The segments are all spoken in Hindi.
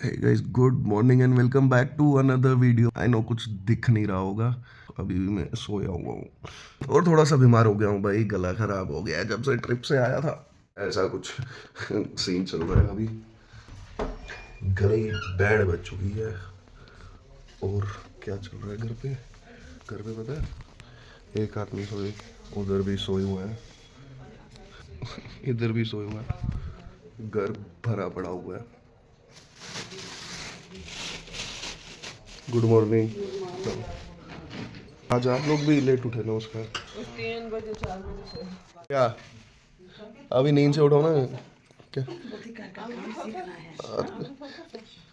Hey guys, good morning and welcome back to another video. I know कुछ दिख नहीं रहा होगा, अभी भी मैं सोया हुआ हूँ और थोड़ा सा बीमार हो गया हूँ भाई। गला खराब हो गया है जब से ट्रिप से आया था, ऐसा कुछ सीन चल रहा है अभी। गले बैंड बज चुकी है। और क्या चल रहा है घर पे? घर पे पता है, एक आदमी सोए, उधर भी सोए हुआ है, इधर भी सोए हुआ है, घर भरा पड़ा हुआ है। Good morning. आज आप लोग भी लेट उठे, नमस्कार। 3 बजे 4 बजे से क्या अभी नींद से उठो ना क्या?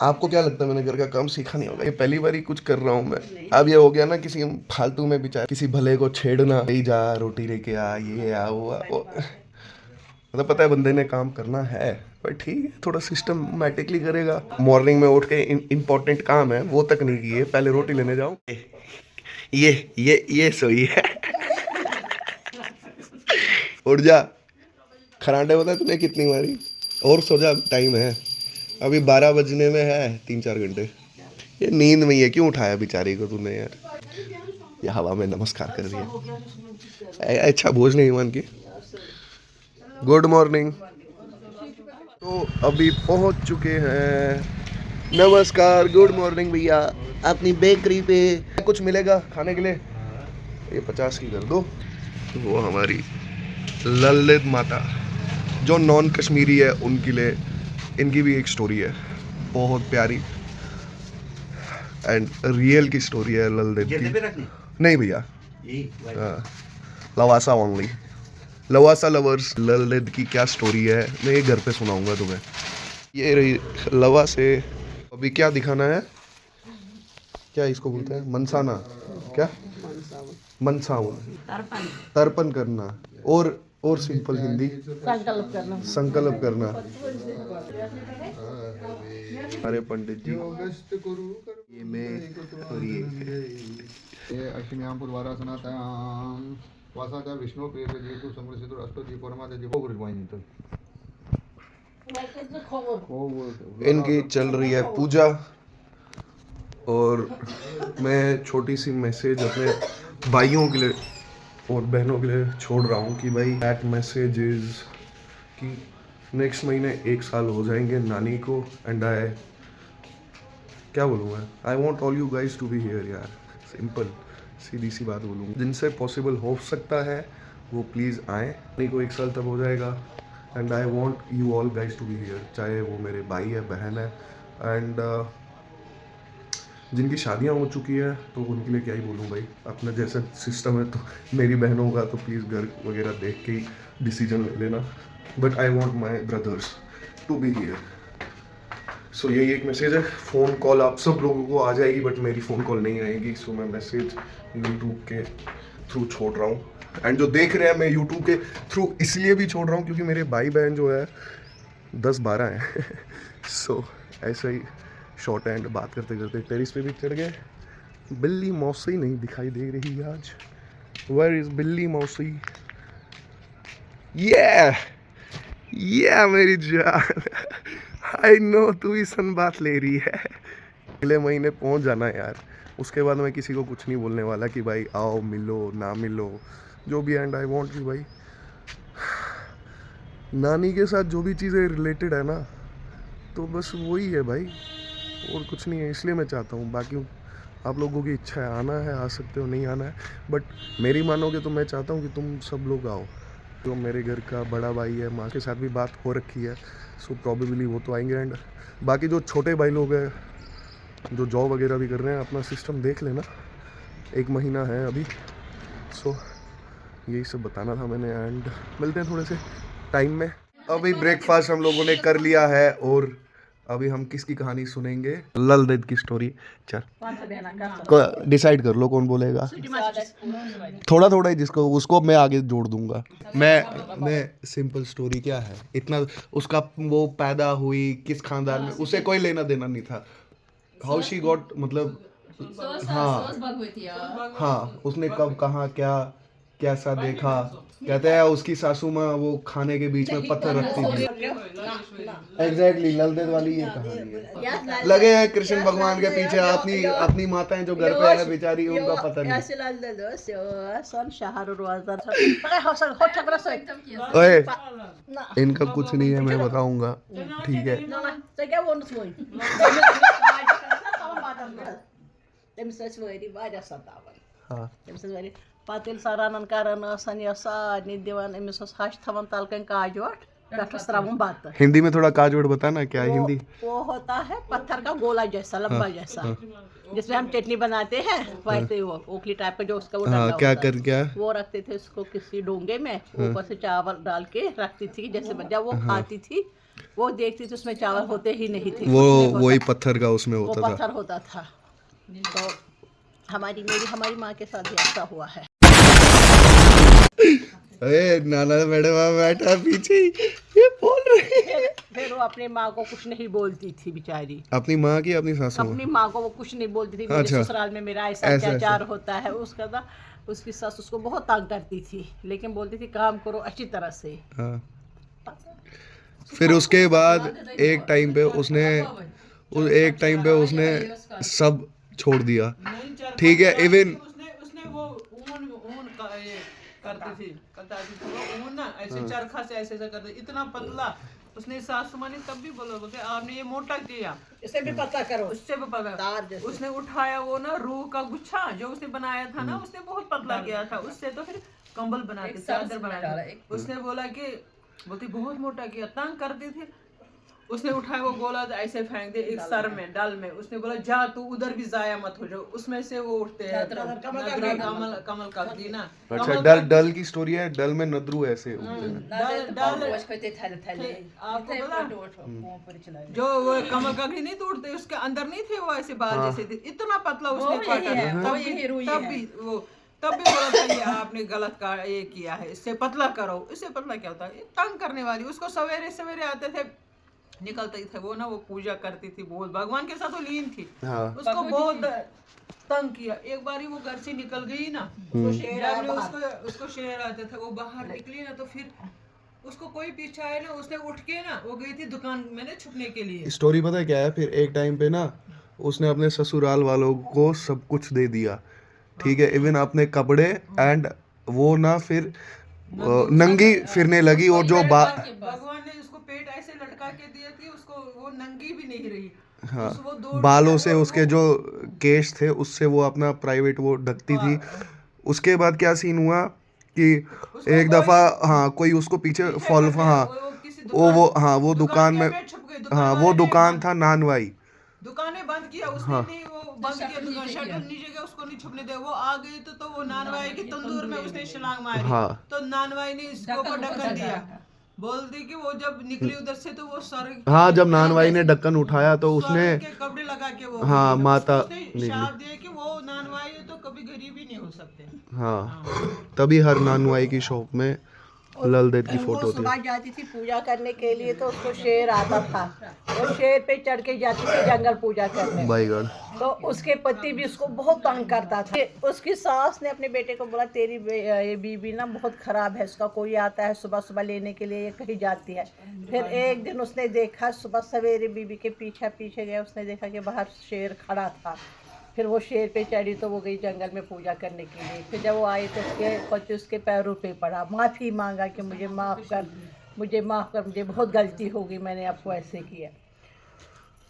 आपको क्या लगता है मैंने घर का काम सीखा नहीं होगा? ये पहली बार ही कुछ कर रहा हूँ मैं। अब ये हो गया ना, किसी फालतू में बेचारा किसी भले को छेड़ना, ही जा रोटी लेके आ, ये आ वो आ वो। मतलब पता है बंदे ने काम करना है, पर ठीक है थोड़ा सिस्टमैटिकली करेगा। मॉर्निंग में उठ के इम्पोर्टेंट काम है वो तक नहीं किए, पहले रोटी लेने जाऊँ। ये सोई है। उठ जा, खरांडे बता तूने कितनी मारी? और सो जा, टाइम है अभी 12 बजने में है 3-4 घंटे। ये नींद में ही है, क्यों उठाया बेचारी को तूने यार? ये हवा में नमस्कार कर रही है। अच्छा भोज नहीं मान की। Good morning. तो अभी पहुंच चुके हैं। नमस्कार, गुड मॉर्निंग भैया। अपनी बेकरी पे कुछ मिलेगा खाने के लिए? ये 50 की कर दो। वो हमारी ललित माता जो नॉन कश्मीरी है उनके लिए, इनकी भी एक स्टोरी है बहुत प्यारी एंड रियल की स्टोरी है ललित की। नहीं भैया, हाँ, लवासा ओनली, लवासा लवर्स। ललित की क्या स्टोरी है मैं ये घर पे सुनाऊंगा तुम्हें। ये रही लवा से। अभी क्या दिखाना है, क्या इसको बोलते हैं, मनसाना क्या? मनसावन, तर्पण करना। और सिंपल हिंदी, संकल्प करना। अरे पंडित जी, ये मैं और ये अश्विन्याम पूर्वारासनातायाम वासाचा विष्णु प्रिय जेतु समृसितु अष्टो जी परमात्मा जी को रिवाइन तो इनकी चल रही है पूजा। और मैं छोटी सी मैसेज अपने भाइयों के लिए और बहनों के लिए छोड़ रहा हूँ कि भाई दैट मैसेज इज कि नेक्स्ट महीने 1 साल हो जाएंगे नानी को। एंड आई क्या बोलूँगा, I want all you guys to be here यार। सिंपल सीधी सी बात बोलूँगा, जिनसे पॉसिबल हो सकता है वो प्लीज़ आए। नानी को 1 साल तब हो जाएगा and I want you all guys to be here, चाहे वो मेरे भाई है बहन है। एंड जिनकी शादियाँ हो चुकी है तो उनके लिए क्या ही बोलूँ भाई, अपना जैसा सिस्टम है। तो मेरी बहनों का तो प्लीज़ घर वगैरह देख के ही डिसीजन ले लेना। But I want my brothers to be here. सो यही एक मैसेज है। फ़ोन कॉल आप सब लोगों को आ जाएगी बट मेरी फ़ोन कॉल नहीं आएगी। सो मैं मैसेज यूट्यूब के थ्रू छोड़ रहा हूँ। एंड जो देख रहे हैं मैं यूट्यूब के थ्रू इसलिए भी छोड़ रहा हूँ क्योंकि मेरे भाई बहन जो है 10-12 हैं। सो ऐसे ही शॉर्ट एंड बात करते करते टेरिस पे भी चढ़ गए। बिल्ली मौसी नहीं दिखाई दे रही आज। वेयर इज बिल्ली मौसी? ये मेरी जान। आई नो तू ही सन बात ले रही है। अगले महीने पहुंच जाना यार, उसके बाद मैं किसी को कुछ नहीं बोलने वाला कि भाई आओ मिलो ना मिलो जो भी। एंड आई वांट कि भाई नानी के साथ जो भी चीज़ें रिलेटेड है ना, तो बस वही है भाई, और कुछ नहीं है। इसलिए मैं चाहता हूँ, बाकी आप लोगों की इच्छा है, आना है आ सकते हो, नहीं आना है। बट मेरी मानोगे तो मैं चाहता हूँ कि तुम सब लोग आओ। तो मेरे घर का बड़ा भाई है, माँ के साथ भी बात हो रखी है, सो प्रॉबेबली वो तो आएंगे। एंड बाकी जो छोटे भाई लोग हैं जो जॉब वगैरह भी कर रहे हैं, अपना सिस्टम देख लेना, 1 महीना है अभी। सो यही सब बताना था मैंने। एंड मिलते हैं थोड़े से टाइम में। अभी ब्रेकफास्ट हम लोगों ने कर लिया है और अभी हम किसकी कहानी सुनेंगे? ललित की स्टोरी। चल डिसाइड कर लो कौन बोलेगा। थोड़ा थोड़ा ही, जिसको उसको मैं आगे जोड़ दूंगा। मैं सिंपल स्टोरी क्या है इतना, उसका वो पैदा हुई किस खानदान में उसे कोई लेना देना नहीं था। हाउ शी गॉट, मतलब हाँ हाँ, उसने कब कहाँ क्या कैसा देखा, कहते हैं उसकी सासू माँ वो खाने के बीच में पत्थर रखती थी। एग्जैक्टली ललदेद वाली ये कहानी है। लगे हैं कृष्ण भगवान के पीछे, अपनी अपनी माताएं जो घर पे है बेचारी उनका पता नहीं। ओए इनका कुछ नहीं है, मैं बताऊंगा, ठीक है। हाँ पत्त रन कर सारे दिवान अमिस हश थवन तलकन काजोट पेटस त्रावन बत। हिंदी में थोड़ा काजोट बताना क्या है हिंदी? वो होता है पत्थर का गोला जैसा, लंबा जैसा, जिसमें हम चटनी बनाते हैं वैसे वो ओखली टाइप का जो उसका वो डंडा क्या होता कर क्या वो रखते थे उसको किसी डोंगे में, ऊपर से चावल डाल के रखती थी। जैसे जब वो खाती थी वो देखती थी उसमें चावल होते ही नहीं थे, वो वही पत्थर का उसमें वो होता था। पत्थर होता था। तो हमारी माँ के साथ भी ऐसा हुआ है। अरे नाना मैडम बैठा पीछे ही, ये बोल रहे हैं। फिर वो अपनी माँ को कुछ नहीं बोलती थी बेचारी। अपनी माँ की अपनी सासू अपनी माँ को वो कुछ नहीं बोलती थी। मेरे अच्छा। ससुराल में मेरा ऐसा अत्याचार होता है उसका था। उसकी सास उसको बहुत तंग करती थी, लेकिन बोलती थी काम करो अच्छी तरह से। हाँ। फिर उसके बाद एक टाइम पे उसने सब छोड़ दिया, ठीक है। इवन उसने वो ऊन का ये करती थी वो ऊन ना ऐसे चरखा से ऐसे करते, इतना पतला। उसने सासू माँ ने तब भी बोलते आपने ये मोटा किया, इससे भी पता करो, उससे भी पता। उसने उठाया वो ना रूह का गुच्छा जो उसने बनाया था ना, उसने बहुत पतला किया था। उससे तो फिर कंबल बनाते, चादर बनाते। उसने बोला कि बोलती बहुत मोटा किया, तंग करती थी। उसने उठाया वो गोला ऐसे फेंक दे एक सर में डल में। उसने बोला जा तू उधर भी जाया मत हो जाओ। उसमें से वो उठते हैं कमल का दी ना। अच्छा डल की स्टोरी है। डल में नद्रू ऐसे उगते हैं। जो वो कमल का नहीं तोड़ते उसके अंदर नहीं थे वो ऐसे बाल जैसे थे, इतना पतला उसने काटा था। तब भी बोला था ये आपने गलत का ये किया है, इससे पतला करो। इससे पतला क्या होता है, तंग करने वाली। उसको सवेरे सवेरे आते थे, निकलते थे वो ना, वो पूजा करती थी बहुत, भगवान के साथ वो लीन थी। उसको बहुत तंग किया। एक बार वो घर से निकल गई ना, उसको शेर आते थे, वो बाहर निकली ना तो फिर उसको कोई पीछे आया ना, उसने उठ के ना वो गई थी दुकान में छुपने के लिए। स्टोरी पता है क्या है? फिर एक टाइम पे ना उसने अपने ससुराल वालों को सब कुछ दे दिया, ठीक है, इवन अपने कपड़े एंड वो ना फिर नंगी फिरने लगी। और जो भगवान ने उसको पेट ऐसे लटका के दिए थी, उसको वो नंगी भी नहीं रही। हाँ बालों से उसके जो केश थे उससे वो अपना प्राइवेट वो ढकती थी। उसके बाद क्या सीन हुआ कि एक दफा हाँ कोई उसको पीछे फॉलो, हाँ वो दुकान में, हाँ वो दुकान था नानवाई। दुकानें बंद किया उसने, नहीं वो बंद किया दुकान, शटर नीचे गया, उसको नहीं छुपने दिया। वो आ गई तो वो नानवाई की तंदूर में उसने छलांग मारी। तो नानवाई ने इसको ढक्कन दिया। बोलती कि वो जब निकली उधर से तो वो सर, हाँ जब नानवाई ने ढक्कन उठाया तो उसने कपड़े लगा के वो हाँ माता शाप दिया कि वो नानवाई तो कभी गरीब ही नहीं हो सकते। हाँ तभी हर नानवाई की शॉप में ललदेद की फोटो थी। सुबह जाती थी पूजा करने के लिए तो उसको शेर आता था, वो शेर पे चढ़ के जाती थी जंगल पूजा करने। By God. तो उसके पति भी उसको बहुत तंग करता था। उसकी सास ने अपने बेटे को बोला तेरी ये बीबी ना बहुत खराब है, उसका कोई आता है सुबह सुबह लेने के लिए, ये कहीं जाती है। फिर एक दिन उसने देखा सुबह सवेरे बीबी के पीछे गया, उसने देखा कि बाहर शेर खड़ा था। फिर वो शेर पे चढ़ी तो वो गई जंगल में पूजा करने के लिए। फिर जब वो आई तो उसके पति उसके पैरों पे पड़ा, माफ़ी मांगा कि मुझे माफ़ कर, मुझे बहुत गलती हो गई, मैंने आपको ऐसे किया।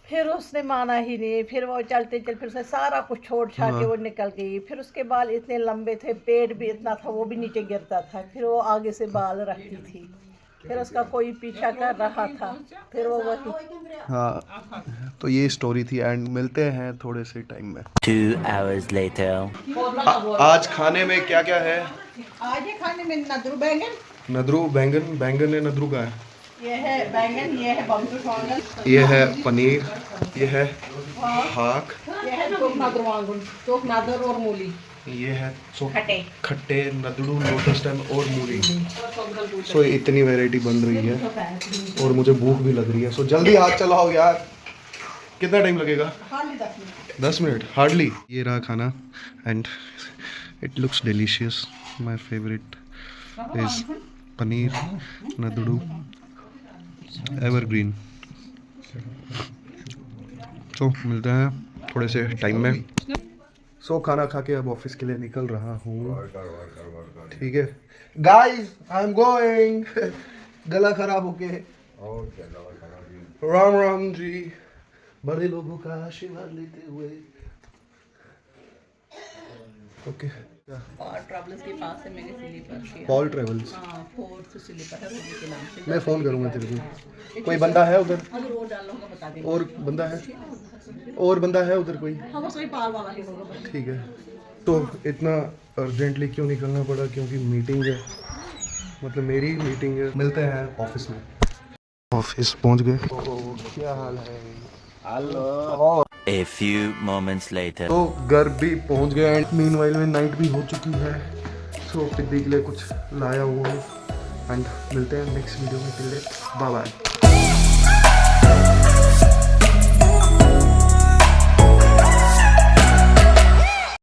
फिर उसने माना ही नहीं। फिर वो चलते फिर उसने सारा कुछ छोड़ छाड़ के वो निकल गई। फिर उसके बाल इतने लंबे थे, पेट भी इतना था, वो भी नीचे गिरता था। फिर वो आगे से बाल रखती थी। फिर उसका कोई पीछा कर रहा था, फिर वो वही। हाँ तो ये स्टोरी थी एंड मिलते हैं थोड़े से टाइम में। 2 hours later. आज खाने में क्या क्या है? आज ये खाने में नद्रू बैंगन, बैंगन है। नद्रू का है, ये है बैंगन, ये है बम्बू बैंगन, ये है पनीर, ये है हाक, ये है चोक नादर और मूली, ये है खट्टे नदड़ू, लोटस स्टेम और मूली। सो इतनी वैरायटी बन रही है और मुझे भूख भी लग रही है। सो जल्दी हाथ चलाओ यार। कितना टाइम लगेगा? 10 मिनट हार्डली। ये रहा खाना and it looks delicious, my favourite. is paneer nadudu evergreen. तो मिलते हैं थोड़े से टाइम में। सो खाना खा के अब ऑफिस के लिए निकल रहा हूँ। ठीक है गाइस, आई एम गोइंग। गला खराब होके। राम राम जी, बड़े लोगों का आशीर्वाद लेते हुए। ओके और ट्रैवल्स के पास है मेरे स्लीपर पॉल ट्रेवल्स। हाँ, फोर्थ स्लीपर है उन्हीं के नाम से। मैं फ़ोन करूँगा तेरे को। कोई बंदा है उधर? अगर वो डाल लूँगा बता देंगे। और बंदा है? और बंदा है उधर कोई? हाँ, बस वही पाल वाला ही होगा। ठीक है। तो इतना अर्जेंटली क्यों निकलना पड़ा? क्योंकि मीटिंग है, मतलब मेरी मीटिंग है। मिलते हैं ऑफिस में। ऑफिस पहुंच गए। क्या हाल है? Hello. A few moments later. तो घर भी पहुंच गए एंड मीनवाइल में नाइट भी हो चुकी है। सो पिद्दी के लिए कुछ लाया हुआ हूँ एंड मिलते हैं नेक्स्ट वीडियो में। Bye bye.